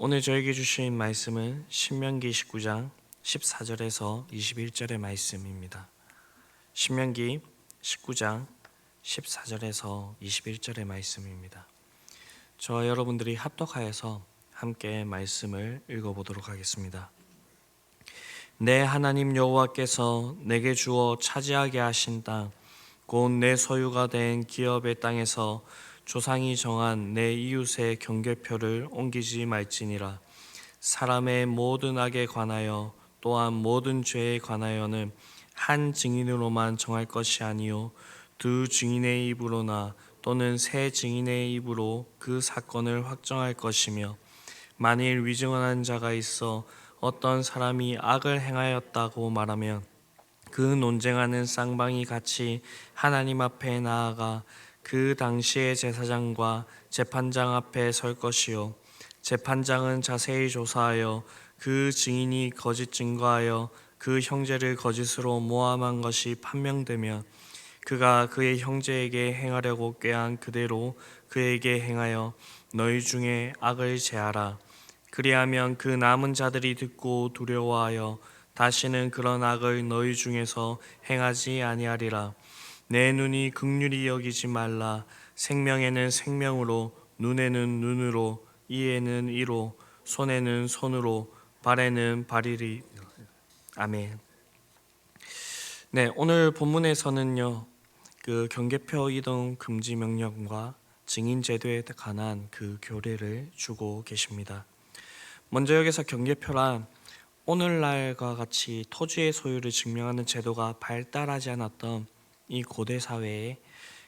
오늘 저에게 주신 말씀은 신명기 19장 14절에서 21절의 말씀입니다. 신명기 19장 14절에서 21절의 말씀입니다. 저와 여러분들이 합독하여서 함께 말씀을 읽어보도록 하겠습니다. 내 하나님 여호와께서 내게 주어 차지하게 하신 땅, 곧 내 소유가 된 기업의 땅에서 조상이 정한 내 이웃의 경계표를 옮기지 말지니라. 사람의 모든 악에 관하여 또한 모든 죄에 관하여는 한 증인으로만 정할 것이 아니요 두 증인의 입으로나 또는 세 증인의 입으로 그 사건을 확정할 것이며, 만일 위증한 자가 있어 어떤 사람이 악을 행하였다고 말하면 그 논쟁하는 쌍방이 같이 하나님 앞에 나아가 그 당시의 제사장과 재판장 앞에 설 것이요, 재판장은 자세히 조사하여 그 증인이 거짓 증거하여 그 형제를 거짓으로 모함한 것이 판명되면 그가 그의 형제에게 행하려고 꾀한 그대로 그에게 행하여 너희 중에 악을 제하라. 그리하면 그 남은 자들이 듣고 두려워하여 다시는 그런 악을 너희 중에서 행하지 아니하리라. 내 눈이 긍휼히 여기지 말라. 생명에는 생명으로, 눈에는 눈으로, 이에는 이로, 손에는 손으로, 발에는 발이리. 아멘. 네, 오늘 본문에서는요, 그 경계표 이동 금지 명령과 증인 제도에 관한 그 교례를 주고 계십니다. 먼저 여기서 경계표란 오늘날과 같이 토지의 소유를 증명하는 제도가 발달하지 않았던 이 고대 사회에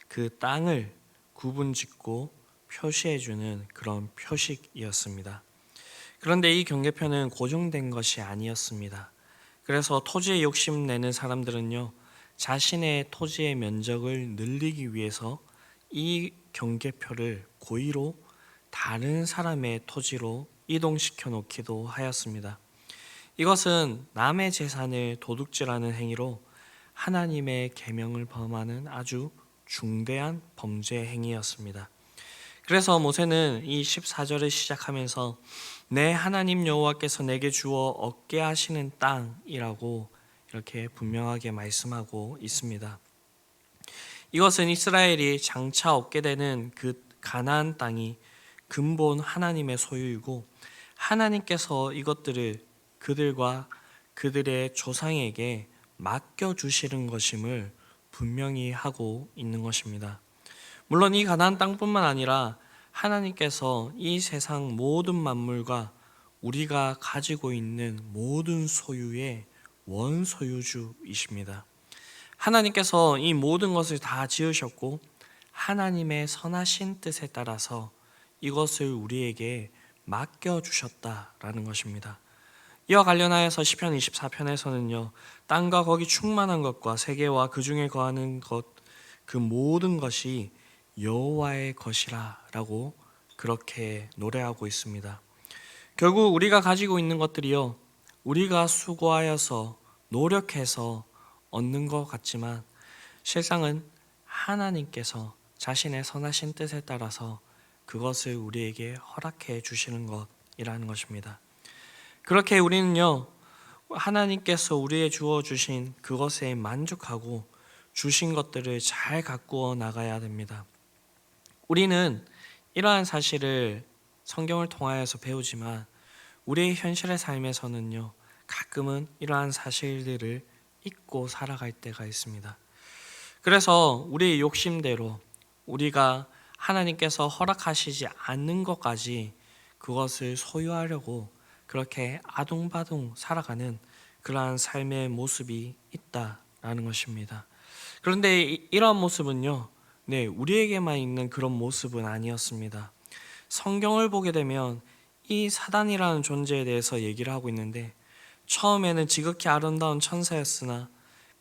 그 땅을 구분짓고 표시해주는 그런 표식이었습니다. 그런데 이 경계표는 고정된 것이 아니었습니다. 그래서 토지에 욕심내는 사람들은요, 자신의 토지의 면적을 늘리기 위해서 이 경계표를 고의로 다른 사람의 토지로 이동시켜 놓기도 하였습니다. 이것은 남의 재산을 도둑질하는 행위로 하나님의 계명을 범하는 아주 중대한 범죄 행위였습니다. 그래서 모세는 이 14절을 시작하면서 내 하나님 여호와께서 내게 주어 얻게 하시는 땅이라고 이렇게 분명하게 말씀하고 있습니다. 이것은 이스라엘이 장차 얻게 되는 그 가나안 땅이 근본 하나님의 소유이고, 하나님께서 이것들을 그들과 그들의 조상에게 맡겨주시는 것임을 분명히 하고 있는 것입니다. 물론 이 가나안 땅뿐만 아니라 하나님께서 이 세상 모든 만물과 우리가 가지고 있는 모든 소유의 원소유주이십니다. 하나님께서 이 모든 것을 다 지으셨고 하나님의 선하신 뜻에 따라서 이것을 우리에게 맡겨주셨다라는 것입니다. 이와 관련하여서 시편 24편에서는요, 땅과 거기 충만한 것과 세계와 그 중에 거하는 것, 그 모든 것이 여호와의 것이라 라고 그렇게 노래하고 있습니다. 결국 우리가 가지고 있는 것들이요, 우리가 수고하여서 노력해서 얻는 것 같지만 실상은 하나님께서 자신의 선하신 뜻에 따라서 그것을 우리에게 허락해 주시는 것이라는 것입니다. 그렇게 우리는요, 하나님께서 우리에게 주어 주신 그것에 만족하고 주신 것들을 잘 가꾸어 나가야 됩니다. 우리는 이러한 사실을 성경을 통하여서 배우지만 우리의 현실의 삶에서는요, 가끔은 이러한 사실들을 잊고 살아갈 때가 있습니다. 그래서 우리의 욕심대로 우리가 하나님께서 허락하시지 않는 것까지 그것을 소유하려고 그렇게 아둥바둥 살아가는 그러한 삶의 모습이 있다라는 것입니다. 그런데 이러한 모습은요, 우리에게만 있는 그런 모습은 아니었습니다. 성경을 보게 되면 이 사단이라는 존재에 대해서 얘기를 하고 있는데, 처음에는 지극히 아름다운 천사였으나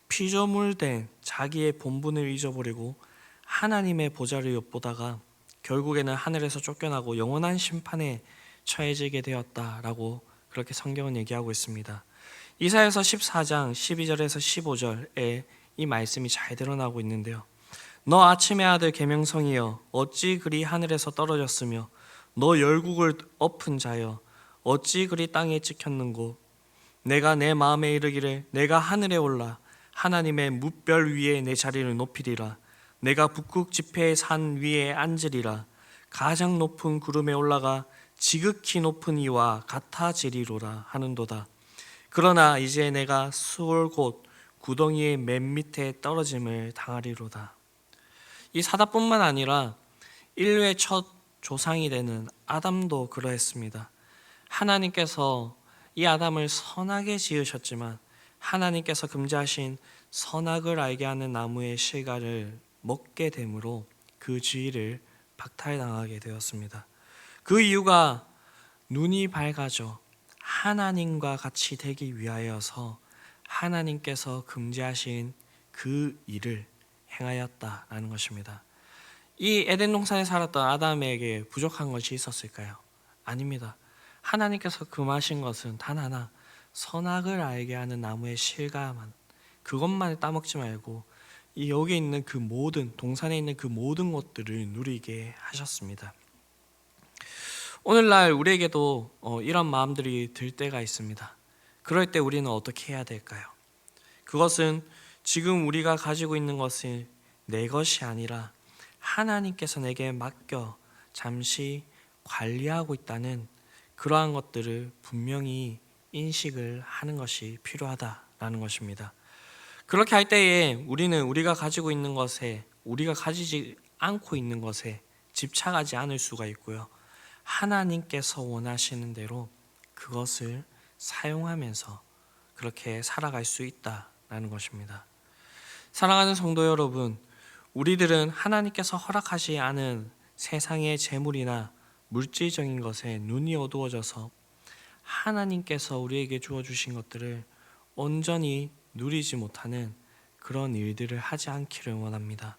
피조물된 자기의 본분을 잊어버리고 하나님의 보좌를 엿보다가 결국에는 하늘에서 쫓겨나고 영원한 심판에 처해지게 되었다라고 그렇게 성경은 얘기하고 있습니다. 이사야서 14장 12절에서 15절에 이 말씀이 잘 드러나고 있는데요, 너 아침의 아들 계명성이여 어찌 그리 하늘에서 떨어졌으며 너 열국을 엎은 자여 어찌 그리 땅에 찍혔는고. 내가 내 마음에 이르기를 내가 하늘에 올라 하나님의 뭇별 위에 내 자리를 높이리라. 내가 북극 지폐의 산 위에 앉으리라. 가장 높은 구름에 올라가 지극히 높은 이와 같아지리로라 하는도다. 그러나 이제 내가 수월 곧 구덩이의 맨 밑에 떨어짐을 당하리로다. 이 사다뿐만 아니라 인류의 첫 조상이 되는 아담도 그러했습니다. 하나님께서 이 아담을 선하게 지으셨지만 하나님께서 금지하신 선악을 알게 하는 나무의 실과를 먹게 되므로 그 지위를 박탈당하게 되었습니다. 그 이유가 눈이 밝아져 하나님과 같이 되기 위하여서 하나님께서 금지하신 그 일을 행하였다라는 것입니다. 이 에덴 동산에 살았던 아담에게 부족한 것이 있었을까요? 아닙니다. 하나님께서 금하신 것은 단 하나, 선악을 알게 하는 나무의 실과만, 그것만 따먹지 말고 이 여기 있는 그 모든, 동산에 있는 그 모든 것들을 누리게 하셨습니다. 오늘날 우리에게도 이런 마음들이 들 때가 있습니다. 그럴 때 우리는 어떻게 해야 될까요? 그것은 지금 우리가 가지고 있는 것이 내 것이 아니라 하나님께서 내게 맡겨 잠시 관리하고 있다는 그러한 것들을 분명히 인식을 하는 것이 필요하다라는 것입니다. 그렇게 할 때에 우리는 우리가 가지고 있는 것에, 우리가 가지지 않고 있는 것에 집착하지 않을 수가 있고요. 하나님께서 원하시는 대로 그것을 사용하면서 그렇게 살아갈 수 있다라는 것입니다. 사랑하는 성도 여러분, 우리들은 하나님께서 허락하지 않은 세상의 재물이나 물질적인 것에 눈이 어두워져서 하나님께서 우리에게 주어주신 것들을 온전히 누리지 못하는 그런 일들을 하지 않기를 원합니다.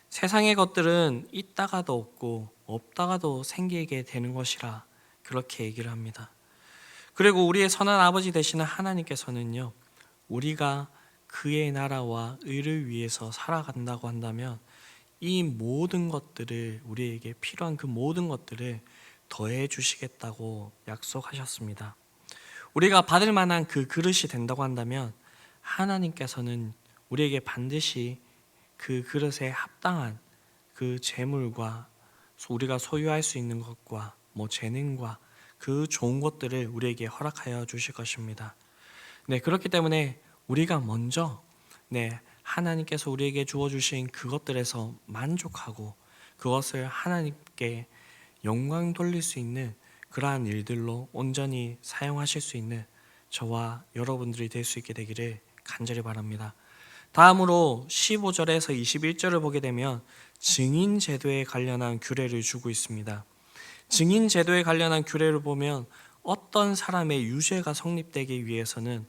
세상의 것들은 있다가도 없고 없다가도 생기게 되는 것이라 그렇게 얘기를 합니다. 그리고 우리의 선한 아버지 되시는 하나님께서는요, 우리가 그의 나라와 의를 위해서 살아간다고 한다면 이 모든 것들을, 우리에게 필요한 그 모든 것들을 더해 주시겠다고 약속하셨습니다. 우리가 받을 만한 그 그릇이 된다고 한다면 하나님께서는 우리에게 반드시 그 그릇에 합당한 그 재물과 우리가 소유할 수 있는 것과 재능과 그 좋은 것들을 우리에게 허락하여 주실 것입니다. 네, 그렇기 때문에 우리가 먼저 하나님께서 우리에게 주어주신 그것들에서 만족하고 그것을 하나님께 영광 돌릴 수 있는 그러한 일들로 온전히 사용하실 수 있는 저와 여러분들이 될 수 있게 되기를 간절히 바랍니다. 다음으로 15절에서 21절을 보게 되면 증인 제도에 관련한 규례를 주고 있습니다. 증인 제도에 관련한 규례를 보면 어떤 사람의 유죄가 성립되기 위해서는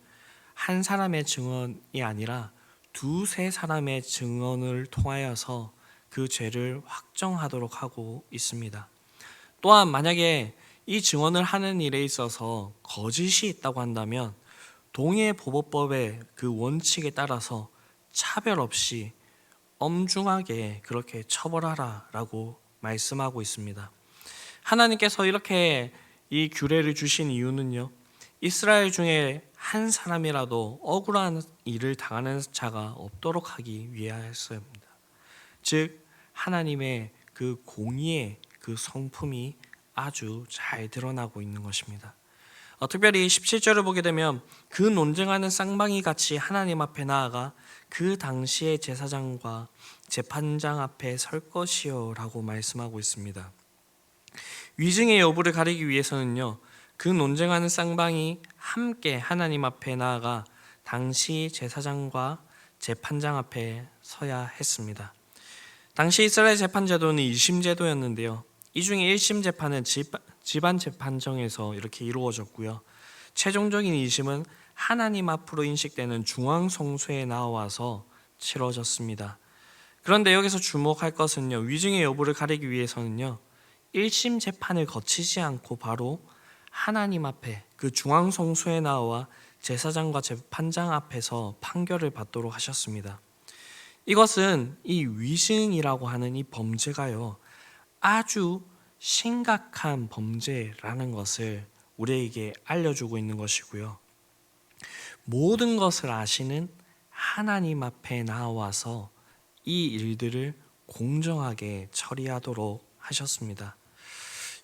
한 사람의 증언이 아니라 두세 사람의 증언을 통하여서 그 죄를 확정하도록 하고 있습니다. 또한 만약에 이 증언을 하는 일에 있어서 거짓이 있다고 한다면 동해보복법의 그 원칙에 따라서 차별 없이 엄중하게 그렇게 처벌하라라고 말씀하고 있습니다. 하나님께서 이렇게 이 규례를 주신 이유는요, 이스라엘 중에 한 사람이라도 억울한 일을 당하는 자가 없도록 하기 위하였습니다. 즉 하나님의 그 공의의 그 성품이 아주 잘 드러나고 있는 것입니다. 특별히 17절을 보게 되면 그 논쟁하는 쌍방이 같이 하나님 앞에 나아가 그 당시의 제사장과 재판장 앞에 설 것이요 라고 말씀하고 있습니다. 위증의 여부를 가리기 위해서는요, 그 논쟁하는 쌍방이 함께 하나님 앞에 나아가 당시 제사장과 재판장 앞에 서야 했습니다. 당시 이스라엘 재판제도는 2심 제도였는데요, 이 중에 1심 재판은 집안 재판정에서 이렇게 이루어졌고요, 최종적인 2심은 하나님 앞으로 인식되는 중앙 성소에 나와서 치러졌습니다. 그런데 여기서 주목할 것은요, 위증의 여부를 가리기 위해서는요, 1심 재판을 거치지 않고 바로 하나님 앞에 그 중앙 성소에 나와 제사장과 재판장 앞에서 판결을 받도록 하셨습니다. 이것은 이 위증이라고 하는 이 범죄가요, 아주 심각한 범죄라는 것을 우리에게 알려주고 있는 것이고요. 모든 것을 아시는 하나님 앞에 나와서 이 일들을 공정하게 처리하도록 하셨습니다.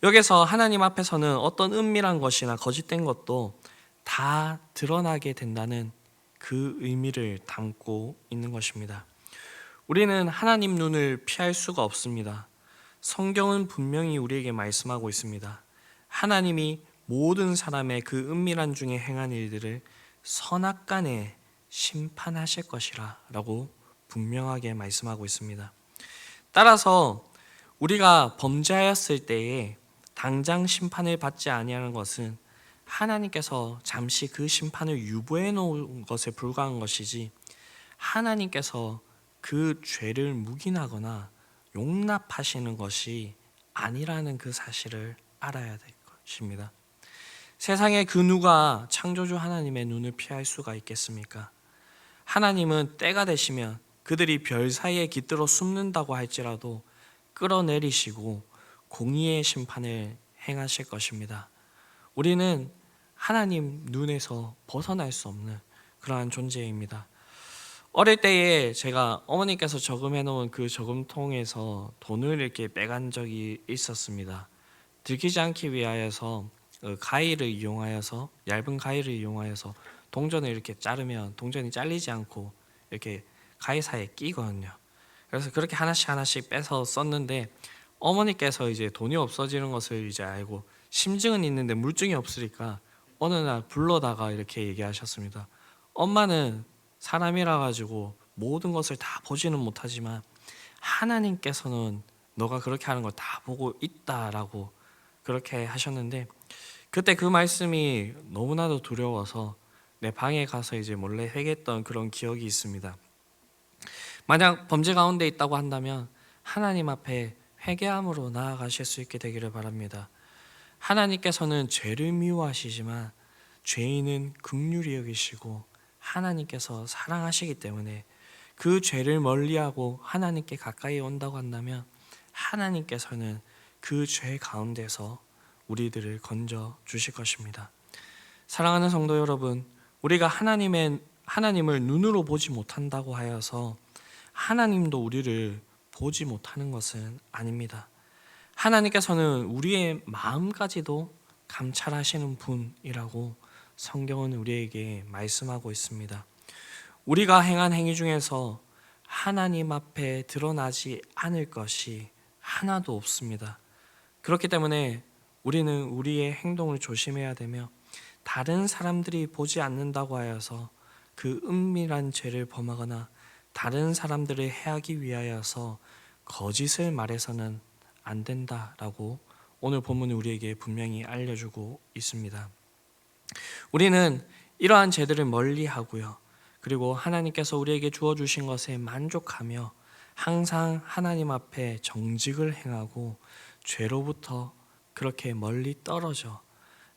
여기서 하나님 앞에서는 어떤 은밀한 것이나 거짓된 것도 다 드러나게 된다는 그 의미를 담고 있는 것입니다. 우리는 하나님 눈을 피할 수가 없습니다. 성경은 분명히 우리에게 말씀하고 있습니다. 하나님이 모든 사람의 그 은밀한 중에 행한 일들을 선악간에 심판하실 것이라 라고 분명하게 말씀하고 있습니다. 따라서 우리가 범죄하였을 때에 당장 심판을 받지 아니하는 것은 하나님께서 잠시 그 심판을 유보해 놓은 것에 불과한 것이지, 하나님께서 그 죄를 묵인하거나 용납하시는 것이 아니라는 그 사실을 알아야 될 것입니다. 세상에 그 누가 창조주 하나님의 눈을 피할 수가 있겠습니까? 하나님은 때가 되시면 그들이 별 사이에 깃들어 숨는다고 할지라도 끌어내리시고 공의의 심판을 행하실 것입니다. 우리는 하나님 눈에서 벗어날 수 없는 그러한 존재입니다. 어릴 때에 제가 어머니께서 저금해 놓은 그 저금통에서 돈을 이렇게 빼간 적이 있었습니다. 들키지 않기 위하여서 가위를 이용하여서, 얇은 가위를 이용하여서 동전을 이렇게 자르면 동전이 잘리지 않고 이렇게 가위 사이에 끼거든요. 그래서 그렇게 하나씩 빼서 썼는데, 어머니께서 이제 돈이 없어지는 것을 이제 알고 심증은 있는데 물증이 없으니까 어느 날 불러다가 이렇게 얘기하셨습니다. 엄마는 사람이라 가지고 모든 것을 다 보지는 못하지만 하나님께서는 너가 그렇게 하는 걸 다 보고 있다라고 그렇게 하셨는데, 그때 그 말씀이 너무나도 두려워서 내 방에 가서 이제 몰래 회개했던 그런 기억이 있습니다. 만약 범죄 가운데 있다고 한다면 하나님 앞에 회개함으로 나아가실 수 있게 되기를 바랍니다. 하나님께서는 죄를 미워하시지만 죄인은 긍휼히 여기시고 하나님께서 사랑하시기 때문에 그 죄를 멀리하고 하나님께 가까이 온다고 한다면 하나님께서는 그 죄 가운데서 우리들을 건져 주실 것입니다. 사랑하는 성도 여러분, 우리가 하나님을 눈으로 보지 못한다고 하여서 하나님도 우리를 보지 못하는 것은 아닙니다. 하나님께서는 우리의 마음까지도 감찰하시는 분이라고 성경은 우리에게 말씀하고 있습니다. 우리가 행한 행위 중에서 하나님 앞에 드러나지 않을 것이 하나도 없습니다. 그렇기 때문에 우리는 우리의 행동을 조심해야 되며, 다른 사람들이 보지 않는다고 하여서 그 은밀한 죄를 범하거나 다른 사람들을 해하기 위하여서 거짓을 말해서는 안 된다라고 오늘 본문이 우리에게 분명히 알려주고 있습니다. 우리는 이러한 죄들을 멀리하고요, 그리고 하나님께서 우리에게 주어주신 것에 만족하며 항상 하나님 앞에 정직을 행하고 죄로부터 그렇게 멀리 떨어져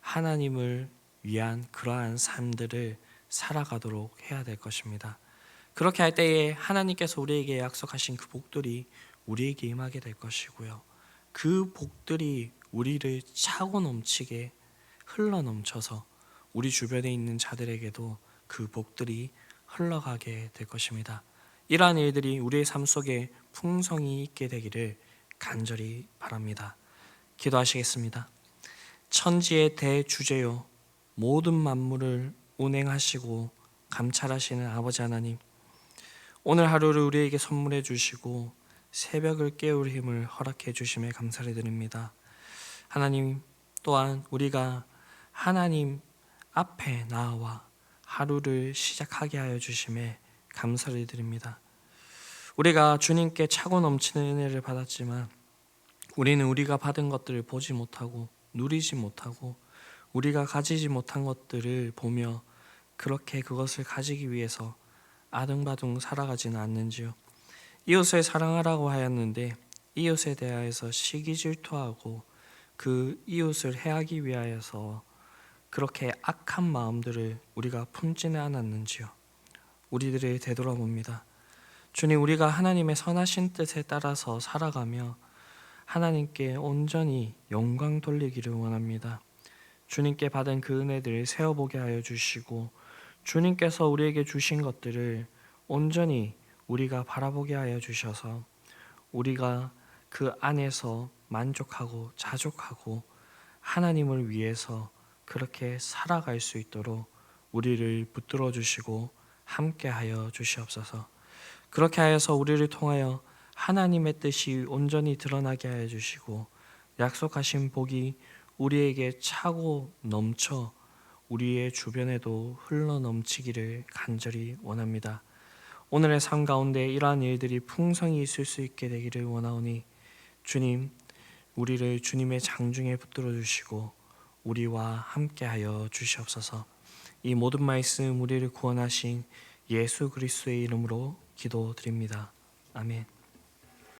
하나님을 위한 그러한 삶들을 살아가도록 해야 될 것입니다. 그렇게 할 때에 하나님께서 우리에게 약속하신 그 복들이 우리에게 임하게 될 것이고요, 그 복들이 우리를 차고 넘치게 흘러넘쳐서 우리 주변에 있는 자들에게도 그 복들이 흘러가게 될 것입니다. 이러한 일들이 우리의 삶 속에 풍성이 있게 되기를 간절히 바랍니다. 기도하시겠습니다. 천지의 대주제요, 모든 만물을 운행하시고 감찰하시는 아버지 하나님, 오늘 하루를 우리에게 선물해 주시고 새벽을 깨울 힘을 허락해 주심에 감사를 드립니다. 하나님, 또한 우리가 하나님 앞에 나와 하루를 시작하게 하여 주심에 감사를 드립니다. 우리가 주님께 차고 넘치는 은혜를 받았지만 우리는 우리가 받은 것들을 보지 못하고 누리지 못하고 우리가 가지지 못한 것들을 보며 그렇게 그것을 가지기 위해서 아등바등 살아가지는 않는지요. 이웃을 사랑하라고 하였는데 이웃에 대하여서 시기 질투하고 그 이웃을 해하기 위하여서 그렇게 악한 마음들을 우리가 품지는 않았는지요. 우리들을 되돌아봅니다. 주님, 우리가 하나님의 선하신 뜻에 따라서 살아가며 하나님께 온전히 영광 돌리기를 원합니다. 주님께 받은 그 은혜들을 세어보게 하여 주시고 주님께서 우리에게 주신 것들을 온전히 우리가 바라보게 하여 주셔서 우리가 그 안에서 만족하고 자족하고 하나님을 위해서 그렇게 살아갈 수 있도록 우리를 붙들어 주시고 함께 하여 주시옵소서. 그렇게 하여서 우리를 통하여 하나님의 뜻이 온전히 드러나게 하여 주시고 약속하신 복이 우리에게 차고 넘쳐 우리의 주변에도 흘러 넘치기를 간절히 원합니다. 오늘의 삶 가운데 이러한 일들이 풍성히 있을 수 있게 되기를 원하오니 주님, 우리를 주님의 장중에 붙들어 주시고 우리와 함께하여 주시옵소서. 이 모든 말씀 우리를 구원하신 예수 그리스도의 이름으로 기도드립니다. 아멘.